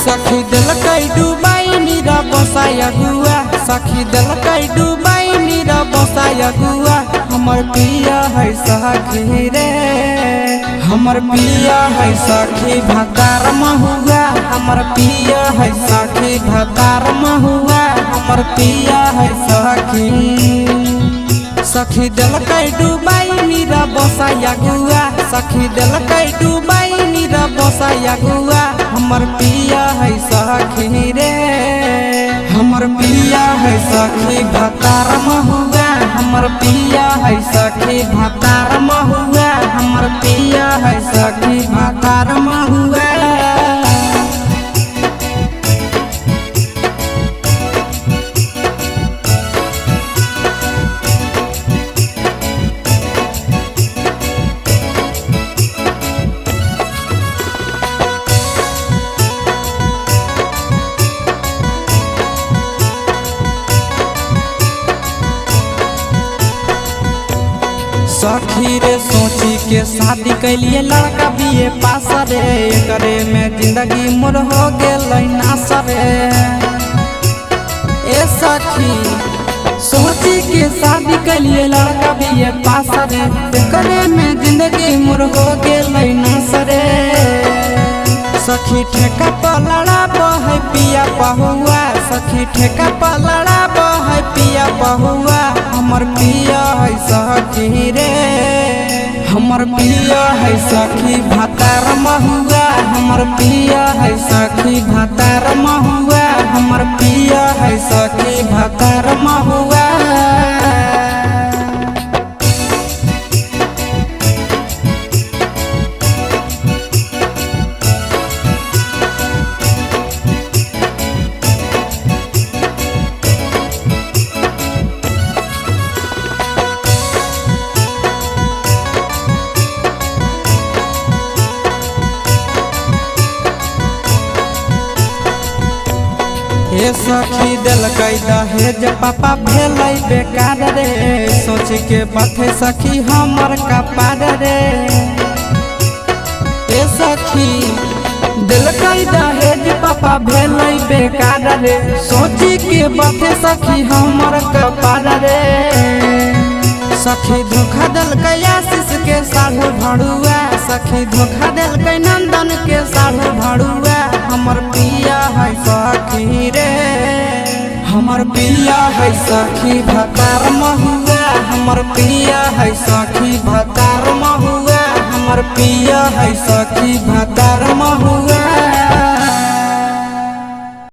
सखी दिलकै डुबाई नीरा बसाया गुआ, सखी दिलकै डुबाई नीरा बसाया गुआ। हमर पिया है सखी रे, हमर पिया है सखी भतार महुआ, हमर पिया है सखी भतार महुआ, हमर पिया है सखी। सखी दिलकै डुबाई नीरा बसाया गुआ, सखी दिलकै डुबाई नीरा बसाया गुआ। हमर पिया है सखी रे, हमर पिया है सखी भतार महुआ, हमर पिया है सखी भतार महुआ, हमर पिया है सखी भतार महुआ। सखी रे सोची के शादी कैलिए लड़का बीए पास रे, करे में जिंदगी मोर हो गेलै नास रे। ए सखी सोची के शादी कैलिए लड़का बीए पास रे, करे में जिंदगी मोर हो गेलै नास रे। सखी ठेका पर लड़ा बहै पिया बहुआ, सखी ठेका पर लड़ा बहै पिया बहुआ। हमर पिया है सखी रे, हमर पिया है सखी भतार महुआ, हमर पिया है सखी भतार महुआ, हमर पिया है सखी भतार महुआ। हे सखी दिलकै दहेज पापा भेलै बेकार रे, सोच के बथे सखी हमर कपार रे। हे सखी दिलकै दहेज पापा भेलै बेकार रे, सोच के बथे सखी हमर कपार रे। सखी धोखा दिलकै आशीष के साढ़ू भड़ुआ, सखी धोखा दिलकै नंदन के साढ़ू भड़ुआ। हमर पिया है सखी रे, हमर पिया है सखी भतार महुआ, हमर पिया है सखी भतार महुआ, हमर पिया है सखी भतार महुआ।